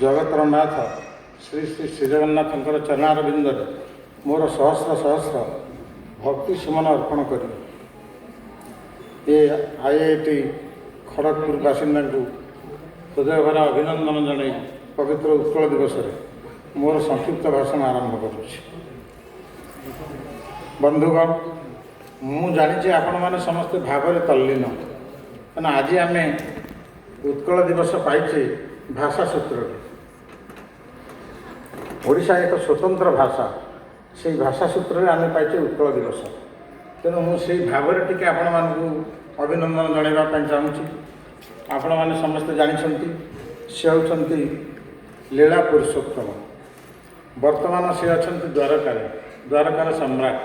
जगतर नाथ श्री श्री श्रीजगन्नाथंकर चरणारविंदर मोर सहस्र सहस्र भक्ति सुमन अर्पण करी ये IIT खड़गपुर बासिंदा हृदय भरा अभिनंदन जन पवित्र उत्कल दिवस मोर संक्षिप्त भाषण आरंभ करुच्ची। बंधुगण मु जानी आपण मैंने समस्ते भाव तल्लीन क्या आज आम उत्कल दिवस पाइचे भाषा सूत्र ओडिशा एक स्वतंत्र भाषा से भाषा सूत्र आम पाइचे उत्कल दिवस तेणु मुझे भाव टी आपण मानू अभिनंदन जनवाई चाहूँगी। आपण मैंने समस्ते जानते सी होती लीला पुरुषोत्तम वर्तमान सी अच्छा द्वारकार द्वारकार सम्राट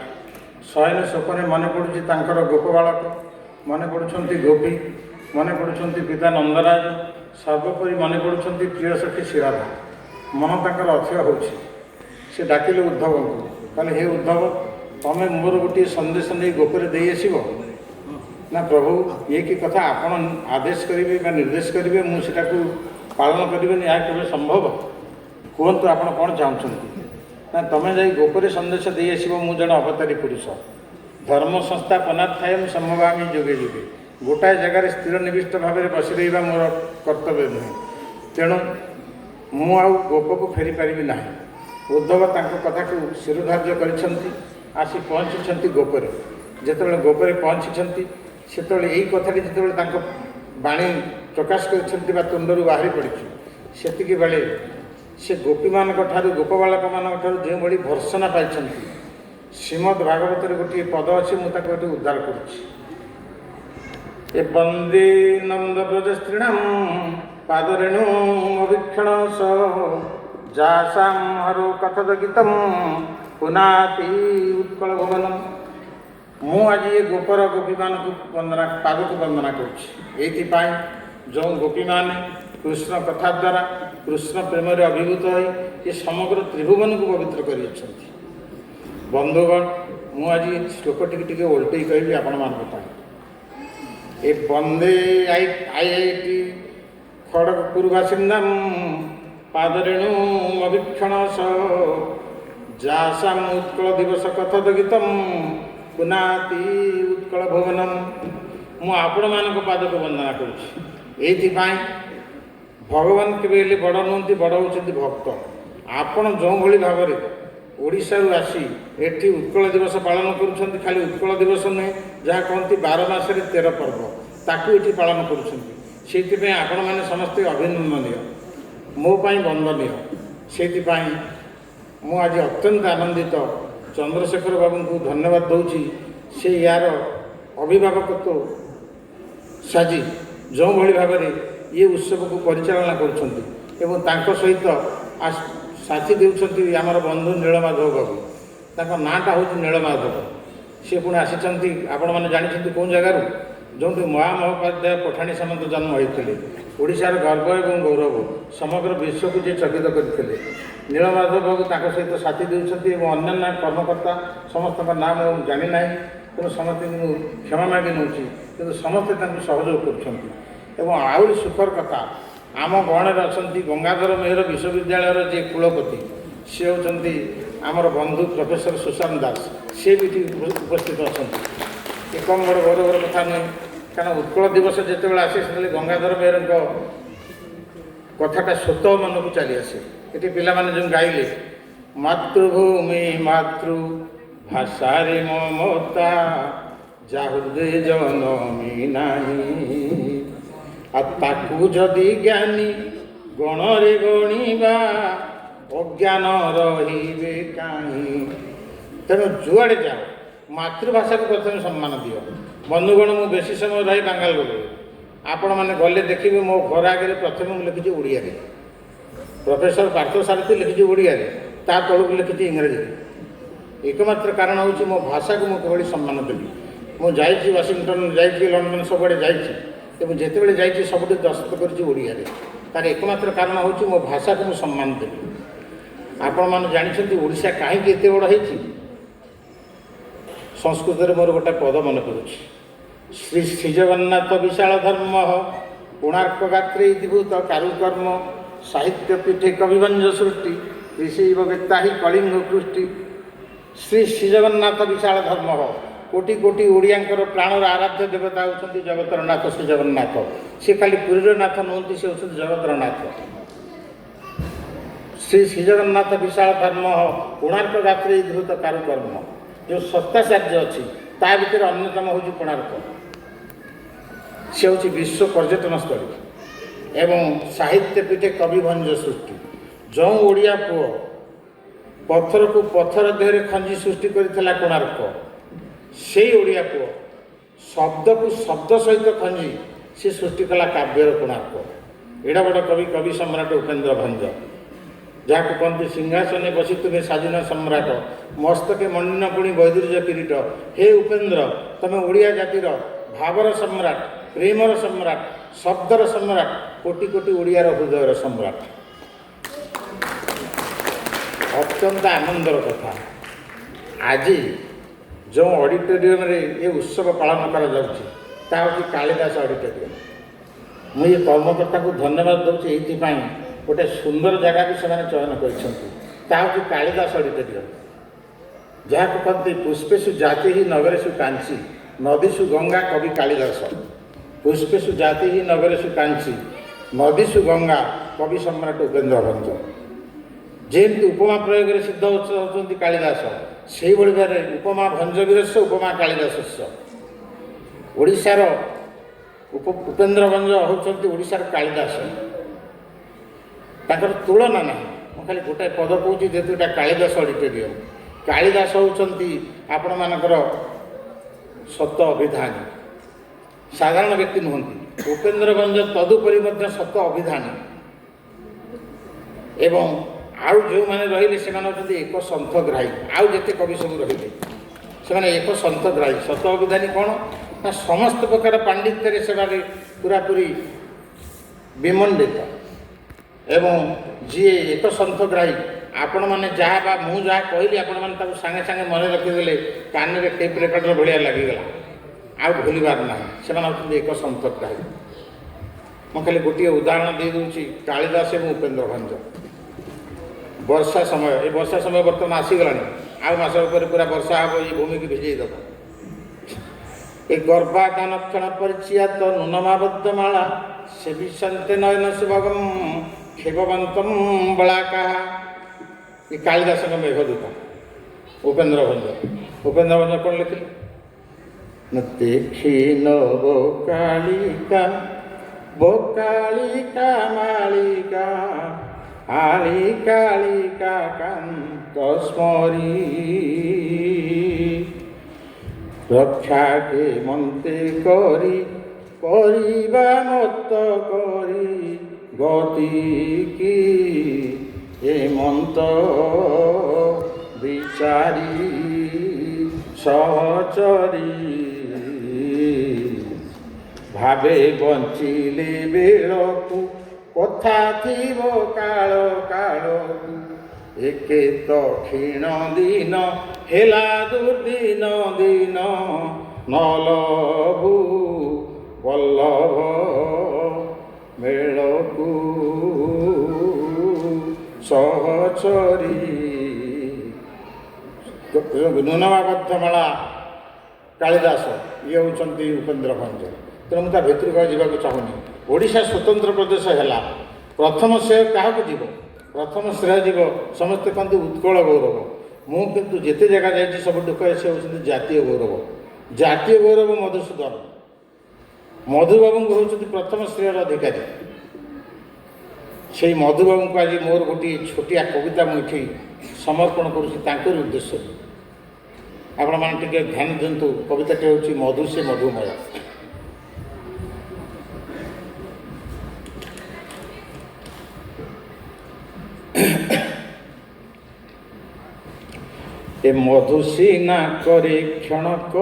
शयन शोकने मन पड़ुची गोप बालक मन पड़ुंट गोपी मन पड़ुंट पिता नंदराज सर्वोपरि मन पड़ुंट प्रिय सखी श्रीराधा मन तक अथय हो डाकिले उद्धव को कहले हे उद्धव तमें मोर गोटे संदेश नहीं गोपरे दे आसब ना प्रभु ये कि कथा आपण आदेश करेंगे निर्देश करेंगे मुझे पालन करें यह केवल संभव कहतु आप कौन चाहते ना तुम्हें जा गोपरे संदेश दे आसब मु जन अवतारी पुरुष धर्म संस्था पनाथाए संभवामी जुगे जुगे गोटाए जगार स्थिर निविष्ट भाव में बस रहा मोर कर्तव्य नुहे तेणु मु गोप को फेरी पारि ना। उद्धव कथा को शिरोधार्य आसी पहुँची गोपरे जिते गोपरे पहुँची से यही कथा जो बाणी प्रकाश कर तुंडर बाहरी पड़ी से बेले से गोपी मान गोप बालक मान जो भाई भर्सना पाई श्रीमद् भागवत गोटे पद अच्छी मुझे उद्धार करुच्ची वंदे नंद ब्रज स्त्रीण पादरेणु अवीक्षण जासाम हरो कथद गीतम पुनाति उत्कल भुवनम मु आज ये गोपर गोपी मान को वंदना पाद को वंदना करुच्ची जो गोपी मैंने कृष्ण कथा द्वारा कृष्ण प्रेम अभिभूत हो ये समग्र त्रिभुवन को पवित्र कर बंधुगण मु आज श्लोक टी ओल्टे कहबी आपण मान ए वंदे IIT खड़गपुर बासिंदा पादरेणु अवीक्षण जासाम उत्कल दिवस कथद गीतम पुनाति उत्कल भुवनम मु आपण मान पाद को वंदना करुच्ची। भगवान केवे बड़ नुहति बड़ होती भक्त आपण जो भाई भाव में ओडिशा आसी एठी उत्कल दिवस पालन करुछंती खाली उत्कल दिवस नुहे जहाँ कहती 12 मासरे 13 पर्व ताकू ये पालन करुछंती से आपण मैंने समस्ते अभिनंदनीय मो पाई वंदनीय से मु आज अत्यंत आनंदित चंद्रशेखर बाबू को धन्यवाद दूची से यार अभिभावकत्व साजी जो भाई भाव में ये उत्सव को परिचालना करुछंती सहित साथी देउछंती आमर बंधु नीलमाधव बाबू ताका नाटा हूँ नीलमाधव सी पुणी आसी आपण मैंने जानते कौन जगार जो महामहोपाध्याय पठाणी सामंत जन्म होते ओडिशार गर्व एवं गौरव समग्र विश्व को जी चकित करते नीलमाधव बाबू सहित साथी देउछंती अन्य कर्मकर्ता समस्त नाम जानी ना तेणु समस्त क्षमा मागी नौ कि समस्ते सहयोग करुछंती आहरी सुखर कथा आम गणर अच्छा गंगाधर मेहर विश्वविद्यालय जी कुलपति सी होती आमर बंधु प्रोफेसर सुशांत दास सी भी उपस्थित अच्छा ये कम बड़ गौरवर कथा नुहे कारण उत्कल दिवस जिते आसे से गंगाधर मेहर कथाटा स्वतः मन को चली आसे ये पिला माने जो गाइले मातृभूमि मातृ भाषा रे ममता जा हृदय जनमी नाही ताकू जदि ज्ञानी गणरे गणिबा अज्ञान रहिबे काहीं तेणु जुआड़े जाओ मातृभाषा को प्रथम सम्मान दियो। बंधुगण मु बेसी समय रही बांगालोर आपण मैंने गले देखिए मो घर आगे प्रथम लिखी ओडिया प्रोफेसर पार्थसारथी लिखी ओडिया ता तलू लिखी इंग्रेजी एकमात्र कारण हूँ मो भाषा को मुझे सम्मान देवी मुझे वाशिंगटन जाइए लंडन सब जाइए जिते जाइए सब दस्तखत करिया तार एकमात्र कारण हूँ मो भाषा को मुझे सम्मान देवी। आपण मैंने जानते ओडिशा कहीं एत बड़ हो संस्कृत मोर गोटे पद मन पड़ुछि श्री श्रीजगन्नाथ विशाल धर्म कोणार्क गात्रे दिभूत कारुकर्म साहित्य पीठे कविभंज सृष्टि ऋषि वेत्ता ही कलिंग कृष्टि श्री श्री जगन्नाथ विशाल धर्म कोटि कोटि ओडियांकर प्राणर आराध्य देवता होती जगतर नाथ श्री जगन्नाथ। सी खाली पुरीर नाथ नुहति से होती जगतर नाथ। श्री श्री जगन्नाथ विशाल धर्म कोणार्क गात्रे धृत कारुकर्म जो सत्ताचार्य अच्छी ता भर अन्यतम हूँ कोणार्क। सी हूँ विश्व पर्यटन स्थली एवं साहित्य पीठे कविभंज सृष्टि जो ओडिया पुओ पत्थर को पत्थर देहरे खंजी सृष्टि करथिला कोणार्क से ओडिया पुओ शब्द को शब्द सहित खंजी से सृष्टि कला काव्यर कोणार्क। एडा बड़ कवि कवि सम्राट उपेन्द्र भंज जहाँ कहते सिंहासने बसी तुम्हें साधीन सम्राट मस्तके मंडिन पुणी वैदुर्य किरीट हे उपेन्द्र तमें ओडिया जातिर भावर सम्राट प्रेमर सम्राट शब्दर सम्राट कोटि कोटि ओडियार हृदयर सम्राट। अत्यंत आनंदर कथा आज जो ऑडिटोरियम रे ये उत्सव पालन करा कालिदास ऑडिटोरियम मुझे कर्मकर्ता को धन्यवाद दूसरी ये गोटे सुंदर जगह भी से चयन कर कालिदास ऑडिटोरियम जहाँ कहते पुष्पेशु जाति ही नगरेशु कांची नदीसु गंगा कवि कालिदास पुष्पेशु जाति ही नगरेशु कांची नदीसु गंगा कवि सम्राट उपेन्द्र भंज जेमती उपमा प्रयोग सिद्ध होती कालिदास से भाव उपमा भंजवीरस्व उपमा कालिदास ओडिशार उपेन्द्र भंज होती ओडिशार कालिदास ताकर तुलना ना मैं खाली गोटाए पद कहूँ जेहतु यहाँ कालिदास ऑडिटोरियम कालिदास होती आपण मानकर सत अभिधानी साधारण व्यक्ति नुहति उपेन्द्र भंज तदुपरि सत अभिधानी एवं आउ जो मैंने रही से एक सन्थग्राही आउ जिते कवि सब रही से एक सन्थग्राही सत अभिधानी कौन ना समस्त प्रकार पांडित्य से पूरापूरी विमंडित एवं जी एक सन्थग्राही आपण मैंने जहाँ मुझे जहाँ कहली आपण मैंने सागे सागे मन रखीदे कान में टेप रेकर्डर भाया लगिगला आउ भूलबार ना से एक सन्थग्राही। मैं खाली गोटे उदाहरण दे दूसरी कालिदास एवं उपेन्द्र भंज वर्षा समय ये वर्षा समय बर्तमान आसीगला आउ मास पूरा वर्षा हम ये भूमि की भिजेदेव ए गर्भाधान क्षण परिचित नुनमाबद्ध माला से विशांते नयन शुभगम क्षेपवंतम बलाका ये कालिदास मेघदूत उपेन्द्र भंज कौन लिखिले न देखी न बोकालिका मालिका आली कालिका कांत स्मरी रक्षा के मंते करी परिबा मत करी गति की ए मंत विचारी सहचरी भावे बंचिले बेलकु कथा थीब काल काल एके तो क्षीण दिन हेला दुर्दिन दिन नलभु वल्लभ मेलकु सहचरी नुनमाबद्धमाला कालिदास ये होती उपेन्द्र भंज तेणु मुझे भितर जावाक चाहूनी ओडिशा स्वतंत्र प्रदेश है प्रथम श्रेय क्या जीव प्रथम श्रेय जीव समस्ते कहते उत्कल गौरव मुझे जिते जगह जाइए सब दुखे से होती जातीय गौरव मधुसूदन मधुबाबू हूँ प्रथम श्रेयर अधिकारी से मधुबाबू को आज मोर गोटे छोटिया कविता मुझे समर्पण करुँच उद्देश्य आपण मैंने ध्यान दिंतु कविताटी हूँ मधु से मधुमय। ए मधुसीना करे क्षणक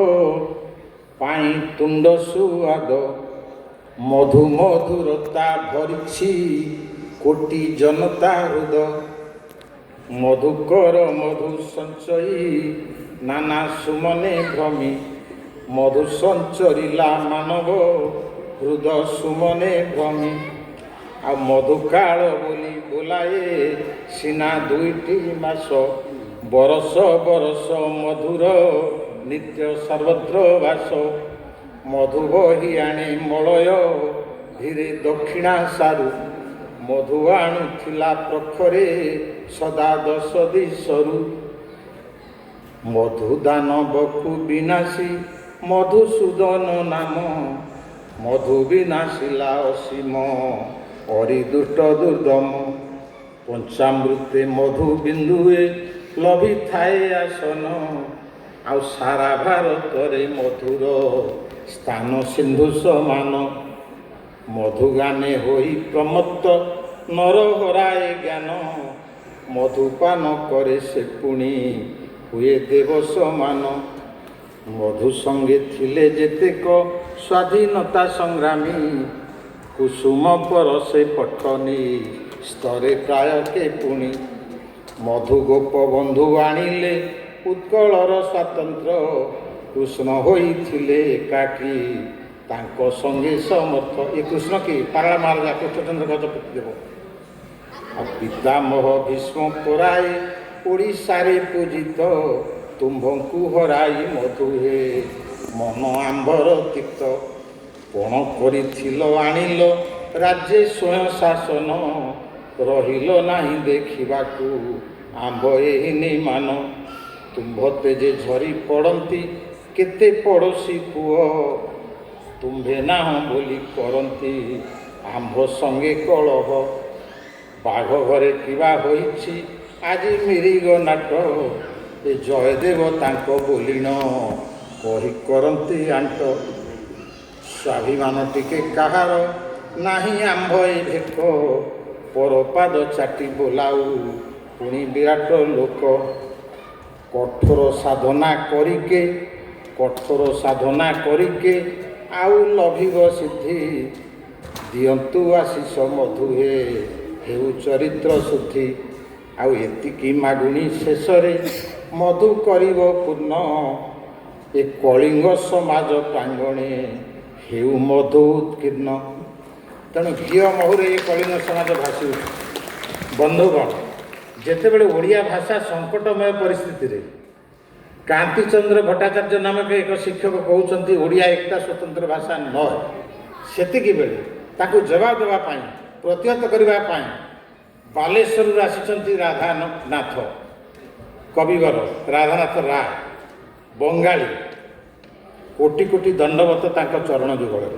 पाई तुंड सुआद मधु मधुरता भरी कोटि जनता हृदय मधुकर मधु संचयी नाना सुमने भ्रमी मधु संचरिला मानव हृदय सुमने भ्रमी ଆଉ ମଧୁକାଳ ବୋଲି ବୋଲାଏ ସିନା 2ଟି ମାସ, ବରଷ ବରଷ ମଧୁର ନିତ୍ୟ ସର୍ବତ୍ର ବାସ। ମଧୁ ବହି ଆଣେ ମଳୟ ଧୀରେ ଦକ୍ଷିଣା ସାରୁ, ମଧୁ ଆଣୁଥିଲା ପ୍ରଖରେ ସଦା 10 ଦିଶରୁ। ମଧୁ ଦାନବକୁ ବିନାଶୀ ମଧୁସୂଦନ ନାମ, ମଧୁ ବିନାଶିଲା ଅସୀମ ଅରିଦୁଷ୍ଟ ଦୁର୍ଦମ। ପଞ୍ଚାମୃତେ ମଧୁ ବିନ୍ଦୁଏ ଲଭିଥାଏ ଆସନ, ଆଉ ସାରା ଭାରତରେ ମଧୁର ସ୍ଥାନ ସିନ୍ଧୁ ସମାନ। ମଧୁଗାନେ ହୋଇ ପ୍ରମତ୍ତ ନର ହରାଏ ଜ୍ଞାନ, ମଧୁପାନ କରେ ସେ ପୁଣି ହୁଏ ଦେବ ସମାନ। ମଧୁ ସଙ୍ଗେ ଥିଲେ ଯେତେକ ସ୍ୱାଧୀନତା ସଂଗ୍ରାମୀ, କୁସୁମ ପରଶେ ପଠନି ସ୍ତରେ ପ୍ରାୟ କେ ପୁଣି। ମଧୁ ଗୋପବନ୍ଧୁ ଆଣିଲେ ଉତ୍କଳର ସ୍ୱାତନ୍ତ୍ର୍ୟ, କୃଷ୍ଣ ହୋଇଥିଲେ ଏକାକୀ ତାଙ୍କ ସଙ୍ଗେ ସମର୍ଥ। ଏ କୃଷ୍ଣ କି ପାରଳା ମହାରାଜା କୃଷ୍ଣଚନ୍ଦ୍ର ଗଜପତି ଦେବ। ଆଉ ପିତାମହ ଭୀଷ୍ମ ପରାଏ ଓଡ଼ିଶାରେ ପୂଜିତ, ତୁମ୍ଭଙ୍କୁ ହରାଇ ମଧୁହେ ମନ ଆମ୍ଭର ତିକ୍ତ। ପଣ କରିଥିଲ ଆଣିଲ ରାଜ୍ୟ ସ୍ୱୟଂ ଶାସନ, ରହିଲ ନାହିଁ ଦେଖିବାକୁ ଆମ୍ଭ ଏହି ନିମାନ। ତୁମ୍ଭ ତେଜେ ଝରି ପଡ଼ନ୍ତି କେତେ ପଡ଼ୋଶୀ ପୁଅ, ତୁମ୍ଭେ ନାହଁ ବୋଲି କରନ୍ତି ଆମ୍ଭ ସଙ୍ଗେ କଳହ। ବାଘ ଘରେ କିବା ହୋଇଛି ଆଜି ମିରିଗ ନାଟ, ଏ ଜୟଦେବ ତାଙ୍କ ବୋଲିଣ କହି କରନ୍ତି ଆଣ୍ଟ। ସ୍ୱାଭିମାନ ଟିକେ କାହାର ନାହିଁ ଆମ୍ଭ ଏ ଭେକ, ପରପାଦ ଚାଟି ବୋଲାଉ ପୁଣି ବିରାଟ ଲୋକ। କଠୋର ସାଧନା କରିକେ, କଠୋର ସାଧନା କରିକେ ଆଉ ଲଭିବ ସିଦ୍ଧି, ଦିଅନ୍ତୁ ଆଶିଷ ମଧୁହେ ହେଉ ଚରିତ୍ର ଶୁଦ୍ଧି। ଆଉ ଏତିକି ମାଗୁଣି ଶେଷରେ ମଧୁ କରିବ ପୂର୍ଣ୍ଣ, ଏ କଳିଙ୍ଗ ସମାଜ ପ୍ରାଙ୍ଗଣେ ହେଉ ମଧୁ ଉତ୍କୀର୍ଣ୍ଣ। ତେଣୁ ଘିଅ ମହୁରେ ଏ କଳିଙ୍ଗ ସମାଜ ଭାସି ଉଠୁ। ବନ୍ଧୁଗଣ, ଯେତେବେଳେ ଓଡ଼ିଆ ଭାଷା ସଙ୍କଟମୟ ପରିସ୍ଥିତିରେ କାନ୍ତିଚନ୍ଦ୍ର ଭଟ୍ଟାଚାର୍ଯ୍ୟ ନାମକ ଏକ ଶିକ୍ଷକ କହୁଛନ୍ତି ଓଡ଼ିଆ একটা ସ୍ୱତନ୍ତ୍ର ଭାଷା ନୁହେଁ, ସେତିକି ବେଳେ ତାକୁ ଜବାବ ଦେବା ପାଇଁ, ପ୍ରତିହତ କରିବା ପାଇଁ ବାଲେଶ୍ୱରରୁ ଆସିଛନ୍ତି ରାଧାନାଥ କବିବର, ରାଧାନାଥ ରାୟ, ବଙ୍ଗାଳୀ। କୋଟି କୋଟି ଦଣ୍ଡବତ ତାଙ୍କ ଚରଣ ଯୁଗଳରେ।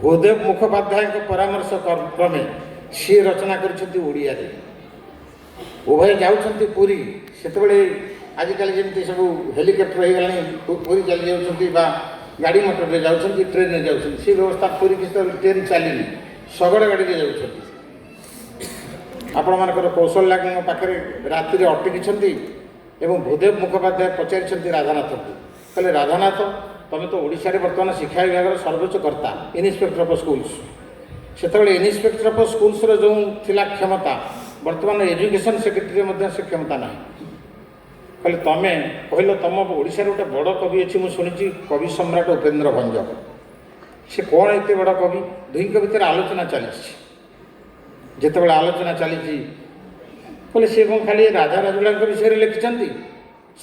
ଭୂଦେବ ମୁଖୋପାଧ୍ୟାୟଙ୍କ ପରାମର୍ଶ କ୍ରମେ ସିଏ ରଚନା କରିଛନ୍ତି ଓଡ଼ିଆରେ। ଉଭୟ ଯାଉଛନ୍ତି ପୁରୀ। ସେତେବେଳେ ଆଜିକାଲି ଯେମିତି ସବୁ ହେଲିକପ୍ଟର ହେଇଗଲାଣି, ପୁରୀ ଚାଲି ଯାଉଛନ୍ତି ବା ଗାଡ଼ି ମଟରରେ ଯାଉଛନ୍ତି, ଟ୍ରେନରେ ଯାଉଛନ୍ତି। ସେ ବ୍ୟବସ୍ଥା ପୁରୀ କିଛି ଟ୍ରେନ୍ ଚାଲିନି, ଶଗଡ଼ ଗାଡ଼ିରେ ଯାଉଛନ୍ତି। ଆପଣମାନଙ୍କର କୌଶଲ୍ୟାଙ୍କ ପାଖରେ ରାତିରେ ଅଟକିଛନ୍ତି ଏବଂ ଭୂଦେବ ମୁଖୋପାଧ୍ୟାୟ ପଚାରିଛନ୍ତି ରାଧାନାଥଙ୍କୁ, କହିଲେ ରାଧାନାଥ, ତୁମେ ତ ଓଡ଼ିଶାରେ ବର୍ତ୍ତମାନ ଶିକ୍ଷା ବିଭାଗର ସର୍ବୋଚ୍ଚ କର୍ତ୍ତା, ଇନ୍ସପେକ୍ଟର ଅଫ୍ ସ୍କୁଲ୍ସ। ସେତେବେଳେ ଇନ୍ସପେକ୍ଟର ଅଫ୍ ସ୍କୁଲ୍ସର ଯେଉଁ ଥିଲା କ୍ଷମତା, ବର୍ତ୍ତମାନ ଏଜୁକେସନ୍ ସେକ୍ରେଟାରୀରେ ମଧ୍ୟ ସେ କ୍ଷମତା ନାହିଁ। କହିଲେ ତୁମେ କହିଲ ତୁମ ଓଡ଼ିଶାରେ ଗୋଟେ ବଡ଼ କବି ଅଛି, ମୁଁ ଶୁଣିଛି, କବି ସମ୍ରାଟ ଉପେନ୍ଦ୍ର ଭଞ୍ଜ। ସେ କ'ଣ ଏତେ ବଡ଼ କବି? ଦୁହିଁଙ୍କ ଭିତରେ ଆଲୋଚନା ଚାଲିଛି। ଯେତେବେଳେ ଆଲୋଚନା ଚାଲିଛି, କହିଲେ ସେ କ'ଣ ଖାଲି ରାଜା ରାଜୁଡ଼ାଙ୍କ ବିଷୟରେ ଲେଖିଛନ୍ତି,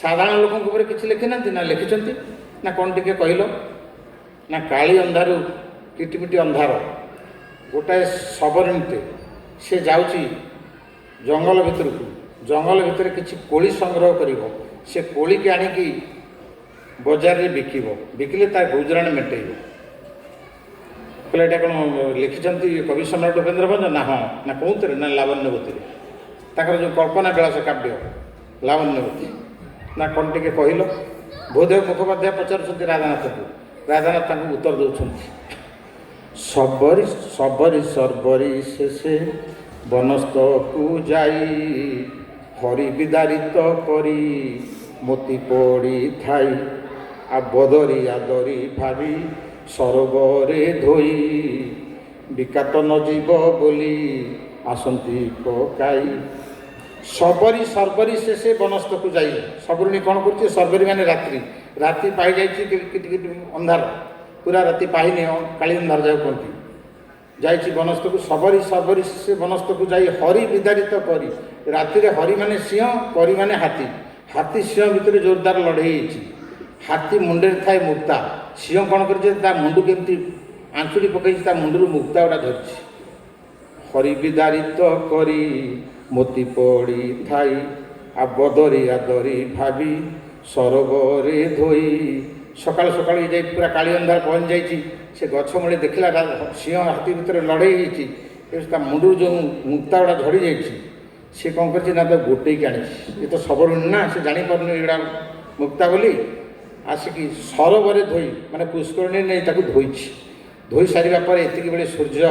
ସାଧାରଣ ଲୋକଙ୍କ ଉପରେ କିଛି ଲେଖିନାହାନ୍ତି? ନା ଲେଖିଛନ୍ତି। ନା କ'ଣ ଟିକେ କହିଲ? ନା କାଳି ଅନ୍ଧାରୁ କିଟିମିଟି ଅନ୍ଧାର, ଗୋଟାଏ ସବରଣୀଟେ ସେ ଯାଉଛି ଜଙ୍ଗଲ ଭିତରକୁ, ଜଙ୍ଗଲ ଭିତରେ କିଛି କୋଳି ସଂଗ୍ରହ କରିବ, ସେ କୋଳିକି ଆଣିକି ବଜାରରେ ବିକିବ, ବିକିଲେ ତା ଗୁଜୁରାଣ ମେଣ୍ଟେଇବ। କହିଲେ ଏଇଟା କ'ଣ ଲେଖିଛନ୍ତି କବି ସମ୍ରାଟ ଉପେନ୍ଦ୍ର ଭଞ୍ଜ? ନା ହଁ। ନା କେଉଁଥିରେ? ନା ଲାବଣ୍ୟବତୀରେ, ତାଙ୍କର ଯେଉଁ କଳ୍ପନା ବିଳାସ କାବ୍ୟ ଲାବଣ୍ୟବତୀ। ନା କ'ଣ ଟିକେ କହିଲ? ଭୂଦେବ ମୁଖୋପାଧ୍ୟାୟ ପଚାରୁଛନ୍ତି ରାଧାନାଥଙ୍କୁ। ରାଧାନାଥ ତାଙ୍କୁ ଉତ୍ତର ଦେଉଛନ୍ତି, ସବରି ସବରି ସର୍ବରି ଶେଷେ ବନସ୍ତକୁ ଯାଇ, ହରି ବିଦାରିତ କରି ମୋତି ପଡ଼ିଥାଇ, ଆବଦରି ଆଦରି ଭାବି ସରୋବରେ ଧୋଇ, ବିକାତ ନ ଯିବ ବୋଲି ଆସନ୍ତି ପକାଇ। ସବରି ସର୍ବରି ଶେଷେ ବନସ୍ତକୁ ଯାଇ, ସବରୁଣୀ କ'ଣ କରୁଛି? ସର୍ବରୀ ମାନେ ରାତ୍ରି, ରାତି ପାଇଯାଇଛି, କିଟି ଅନ୍ଧାର, ପୁରା ରାତି ପାଇନି, କାଳି ଅନ୍ଧାର ଯାଉ କୁହନ୍ତି। ଯାଇଛି ବନସ୍ତକୁ ସବରି ସବରି ସେ ବନସ୍ତକୁ ଯାଇ ହରି ବିଦାରିତ କରି ରାତିରେ ହରି ମାନେ ସିଂହ ପରି ମାନେ ହାତୀ ହାତୀ ସିଂହ ଭିତରେ ଜୋରଦାର ଲଢ଼େଇ ହେଇଛି ହାତୀ ମୁଣ୍ଡରେ ଥାଏ ମୁକ୍ତା ସିଂହ କ'ଣ କରିଛି ତା ମୁଣ୍ଡକୁ କେମିତି ଆଞ୍ଚୁଡ଼ି ପକାଇଛି ତା ମୁଣ୍ଡରୁ ମୁକ୍ତା ଗୁଡ଼ା ଧରିଛି ହରି ବିଦାରିତ କରି ମୋତି ପଡ଼ି ଥାଇ ଆବଦରି ଆଦରି ଭାବି ସରୋବରେ ଧୋଇ ସକାଳୁ ସକାଳୁ ଯାଇ ପୁରା କାଳି ଅନ୍ଧାର ପହଞ୍ଚି ଯାଇଛି ସେ ଗଛ ମୂଳେ ଦେଖିଲା ସିଂହ ହାତୀ ଭିତରେ ଲଢ଼େଇ ହେଇଛି ତା ମୁଣ୍ଡରୁ ଯେଉଁ ମୁକ୍ତା ଗୁଡ଼ା ଝଡ଼ି ଯାଇଛି ସେ କ'ଣ କରିଛି ନା ତାକୁ ଗୋଟେଇକି ଆଣିଛି ଏ ତ ସବରୁଣୀ ନା ସେ ଜାଣିପାରୁନି ଏଗୁଡ଼ା ମୁକ୍ତା ବୋଲି ଆସିକି ସରୋବରରେ ଧୋଇ ମାନେ ପୁଷ୍କରିଣୀ ନେଇ ତାକୁ ଧୋଇଛି ଧୋଇ ସାରିବା ପରେ ଏତିକି ବେଳେ ସୂର୍ଯ୍ୟ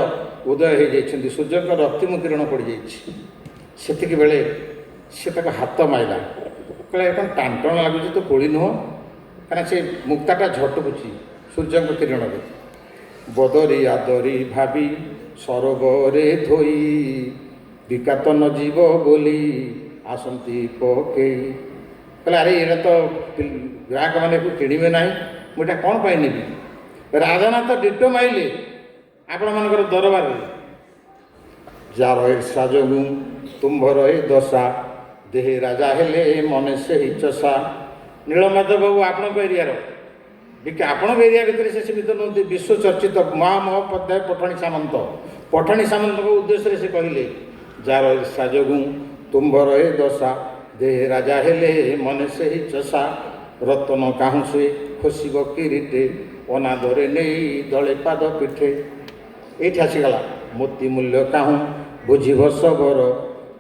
ଉଦୟ ହୋଇଯାଇଛନ୍ତି ସୂର୍ଯ୍ୟଙ୍କ ରକ୍ତିମ କିରଣ ପଡ଼ିଯାଇଛି ସେତିକି ବେଳେ ସେ ତାକୁ ହାତ ମାଇଲା କହିଲା କ'ଣ ଟାଣ ଟାଣ ଲାଗୁଛି ତ କୋଳି ନୁହଁ କାରଣ ସେ ମୁକ୍ତାଟା ଝଟକୁଛି ସୂର୍ଯ୍ୟଙ୍କ କିରଣରେ ବଦରି ଆଦରି ଭାବି ସରୋବରରେ ଧୋଇ ବିକାତ ନ ଯିବ ବୋଲି ଆସନ୍ତି ପକେଇ କହିଲେ ଆରେ ଏଇଟା ତ ଗ୍ରାହକମାନେ କିଣିବେ ନାହିଁ ମୁଁ ଏଇଟା କ'ଣ ପାଇଁ ନେବି ରାଧାନାଥ ଡିଟୋ ମାଇଲେ ଆପଣମାନଙ୍କର ଦରବାରରେ ଯାର ଈର୍ଷା ଯୋଗୁଁ ତୁମ୍ଭର ଏ ଦଶା ଦେହେ ରାଜା ହେଲେ ମନେ ସେହି ଚଷା ନୀଳମାଧବ ବାବୁ ଆପଣଙ୍କ ଏରିଆର ଆପଣଙ୍କ ଏରିଆ ଭିତରେ ସେ ସୀମିତ ନୁହନ୍ତି ବିଶ୍ୱ ଚର୍ଚ୍ଚିତ ମହାମହୋପାଧ୍ୟାୟ ପଠାଣି ସାମନ୍ତଙ୍କ ଉଦ୍ଦେଶ୍ୟରେ ସେ କହିଲେ ଯାର ଈର୍ଷା ଯୋଗୁଁ ତୁମ୍ଭର ଏ ଦଶା ଦେହେ ରାଜା ହେଲେ ମନେ ସେହି ଚଷା ରତନ କାହୁଁ ଶୁଏ ଖୋସିବ କିରିଟେ ଅନାଦରେ ନେଇ ଦଳେ ପାଦ ପିଠେ ଏଇଠି ଆସିଗଲା ମୋତି ମୂଲ୍ୟ କାହୁଁ ବୁଝିବ ସବର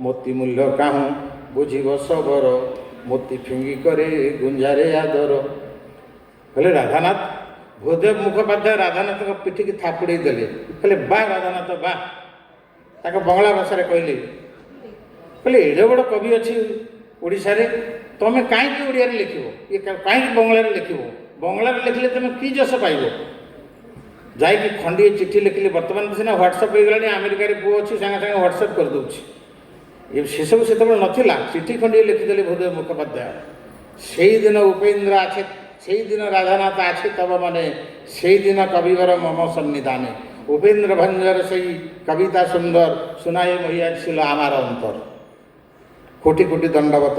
ମୋତି ମୂଲ୍ୟ କାହୁଁ ବୁଝିବ ସବର ମୋତି ଫିଙ୍ଗି କରେ ଗୁଞ୍ଜାରେ ଆଦର କହିଲେ ରାଧାନାଥ ଭୂଦେବ ମୁଖୋପାଧ୍ୟାୟ ରାଧାନାଥଙ୍କ ପିଠିକି ଥାପୁଡ଼େଇ ଦେଲେ କହିଲେ ବା ରାଧାନାଥ ବା ତାଙ୍କ ବଙ୍ଗଳା ଭାଷାରେ କହିଲେ ଏଡ଼େ ବଡ଼ କବି ଅଛି ଓଡ଼ିଶାରେ ତୁମେ କାହିଁକି ଓଡ଼ିଆରେ ଲେଖିବ ଇଏ କାହିଁକି ବଙ୍ଗଳାରେ ଲେଖିବ ବଙ୍ଗଳାରେ ଲେଖିଲେ ତୁମେ କି ଯଶ ପାଇବ ଯାଇକି ଖଣ୍ଡିଏ ଚିଠି ଲେଖିଲେ ବର୍ତ୍ତମାନ ସିନା ହ୍ୱାଟ୍ସଆପ୍ ହେଇଗଲାଣି ଆମେରିକାରେ ପୁଅ ଅଛି ସାଙ୍ଗେ ସାଙ୍ଗେ ହ୍ୱାଟ୍ସଆପ୍ କରିଦେଉଛି ସେସବୁ ସେତେବେଳେ ନଥିଲା ଚିଠି ଖଣ୍ଡିଏ ଲେଖିଦେଲେ ଭୂଦେବ ମୁଖୋପାଧ୍ୟାୟ ସେଇଦିନ ଉପେନ୍ଦ୍ର আছে সেইদিন রাধানাথ আছে তব মানে সেইদিন কবিবর মম সন্নিধানে উপেন্দ্র ভঞ্জর সেই কবিতা সুন্দর শুনাই মহিয়াছিল আমার অন্তর কোটি কোটি দণ্ডবত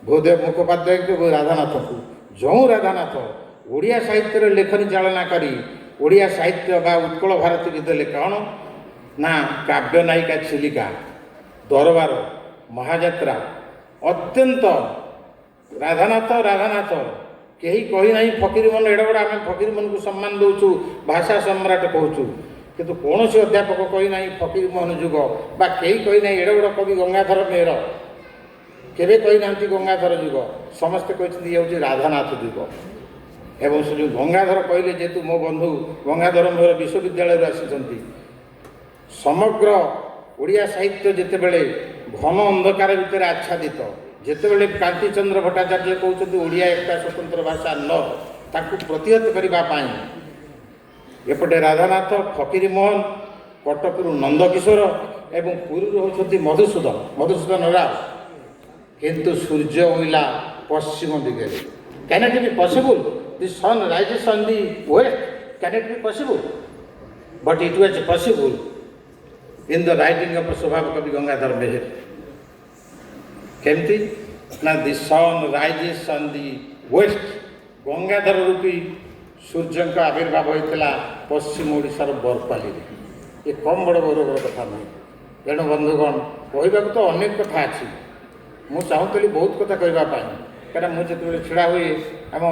ভূদেব মুখোপাধ্যায়ଙ୍କୁ ରାଧାନାଥଙ୍କୁ ଯେଉଁ ରାଧାନାଥ ଓଡ଼ିଆ ସାହିତ୍ୟର ଲେଖନୀ ଚାଳନା କରି ଓଡ଼ିଆ ସାହିତ୍ୟ ବା ଉତ୍କଳ ଭାରତୀ ବିଦେଲେ କ'ଣ ନା କାବ୍ୟ ନାୟିକା ଚିଲିକା ଦରବାର ମହାଯାତ୍ରା ଅତ୍ୟନ୍ତ ରାଧାନାଥ କେହି କହିନାହିଁ ଫକୀରମୋହନ ଏଡ଼େ ବଡ଼ ଆମେ ଫକୀରମୋହନକୁ ସମ୍ମାନ ଦେଉଛୁ ଭାଷା ସମ୍ରାଟ କହୁଛୁ କିନ୍ତୁ କୌଣସି ଅଧ୍ୟାପକ କହିନାହିଁ ଫକୀରମୋହନ ଯୁଗ ବା କେହି କହିନାହିଁ ଏଡ଼େ ବଡ଼ କବି ଗଙ୍ଗାଧର ମେହେର କେବେ କହିନାହାନ୍ତି ଗଙ୍ଗାଧର ଯୁଗ ସମସ୍ତେ କହିଛନ୍ତି ଇଏ ହେଉଛି ରାଧାନାଥ ଯୁଗ ଏବଂ ସେ ଯେଉଁ ଗଙ୍ଗାଧର କହିଲେ ଯେହେତୁ ମୋ ବନ୍ଧୁ ଗଙ୍ଗାଧର ମେହେର ବିଶ୍ୱବିଦ୍ୟାଳୟରୁ ଆସିଛନ୍ତି ସମଗ୍ର ଓଡ଼ିଆ ସାହିତ୍ୟ ଯେତେବେଳେ ଘନ ଅନ୍ଧକାର ଭିତରେ ଆଚ୍ଛାଦିତ ଯେତେବେଳେ କାନ୍ତିଚନ୍ଦ୍ର ଭଟ୍ଟାଚାର୍ଯ୍ୟ କହୁଛନ୍ତି ଓଡ଼ିଆ একটা ସ୍ୱତନ୍ତ୍ର ଭାଷା ନ ତାକୁ ପ୍ରତିହତ କରିବା ପାଇଁ ଏପଟେ ରାଧାନାଥ ଫକୀରମୋହନ କଟକରୁ ନନ୍ଦକିଶୋର ଏବଂ ପୁରୀରୁ ହେଉଛନ୍ତି ମଧୁସୂଦନ ରାଓ କିନ୍ତୁ ସୂର୍ଯ୍ୟ ଉଇଁଲା ପଶ୍ଚିମ ଦିଗରେ can it be possible the sun rises on the west can it be possible but it was possible in the writing of ସ୍ୱଭାବ କବି ଗଙ୍ଗାଧର ମେହେର କେମିତି ନା the sun rises on the west Gangadhar ରୂପୀ ସୂର୍ଯ୍ୟଙ୍କ ଆବିର୍ଭାବ ହୋଇଥିଲା ପଶ୍ଚିମ ଓଡ଼ିଶାର ବରପାଲିରେ ଏ କମ୍ ବଡ଼ ଗୌରବର କଥା ନୁହେଁ ତେଣୁ ବନ୍ଧୁଗଣ କହିବାକୁ ତ ଅନେକ କଥା ଅଛି ମୁଁ ଚାହୁଁଥିଲି ବହୁତ କଥା କହିବା ପାଇଁ କାରଣ ମୁଁ ଯେତେବେଳେ ଛିଡ଼ା ହୁଏ ଆମ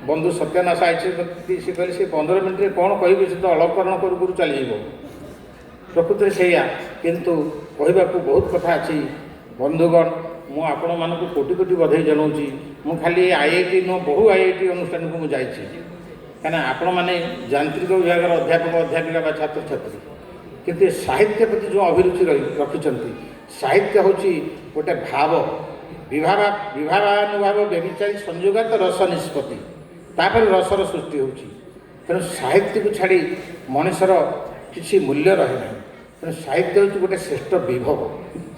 ବନ୍ଧୁ ସତ୍ୟନାଶ ଆଇଛନ୍ତି ସେ କହିଲେ ସେ 15 ମିନିଟ୍ରେ କ'ଣ କହିବେ ସେ ତ ଅଳଙ୍କରଣ କରୁ କରୁ ଚାଲିଯିବ ପ୍ରକୃତରେ ସେଇଆ କିନ୍ତୁ କହିବାକୁ ବହୁତ କଥା ଅଛି ବନ୍ଧୁଗଣ ମୁଁ ଆପଣମାନଙ୍କୁ କୋଟି କୋଟି ବଧେଇ ଜଣାଉଛି ମୁଁ ଖାଲି IIT ନୁହଁ ବହୁ IIT ଅନୁଷ୍ଠାନକୁ ମୁଁ ଯାଇଛି କାହିଁକିନା ଆପଣମାନେ ଯାନ୍ତ୍ରିକ ବିଭାଗର ଅଧ୍ୟାପକ ଅଧ୍ୟାପିକା ବା ଛାତ୍ରଛାତ୍ରୀ କିନ୍ତୁ ଏ ସାହିତ୍ୟ ପ୍ରତି ଯେଉଁ ଅଭିରୁଚି ରଖିଛନ୍ତି ସାହିତ୍ୟ ହେଉଛି ଗୋଟେ ଭାବ ବିଭାବାନୁଭାବ ବ୍ୟଭିଚାରୀ ସଂଯୋଗାତ ରସ ନିଷ୍ପତ୍ତି ତାପରେ ରସର ସୃଷ୍ଟି ହେଉଛି ତେଣୁ ସାହିତ୍ୟକୁ ଛାଡ଼ି ମଣିଷର କିଛି ମୂଲ୍ୟ ରହେ ନାହିଁ ତେଣୁ ସାହିତ୍ୟ ହେଉଛି ଗୋଟେ ଶ୍ରେଷ୍ଠ ବିଭବ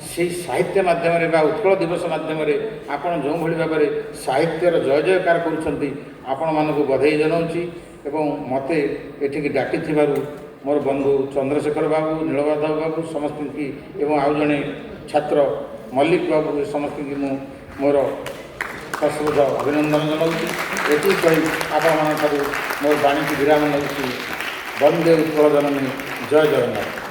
ସେହି ସାହିତ୍ୟ ମାଧ୍ୟମରେ ବା ଉତ୍କଳ ଦିବସ ମାଧ୍ୟମରେ ଆପଣ ଯେଉଁଭଳି ଭାବରେ ସାହିତ୍ୟର ଜୟ ଜୟକାର କରୁଛନ୍ତି ଆପଣମାନଙ୍କୁ ବଧେଇ ଜଣାଉଛି ଏବଂ ମୋତେ ଏଠିକି ଡାକିଥିବାରୁ मोर बंधु चंद्रशेखर बाबू नीलमाधव बाबू समस्त की एवं आउ जड़े छात्र मल्लिक बाबू समस्त की मोर सश्रद्ध अभिनंदन जनाऊँगी। ये कही आपण मोर वाणी की विराम नौकरी। वंदे उत्कल जननी जय जगन्नाथ।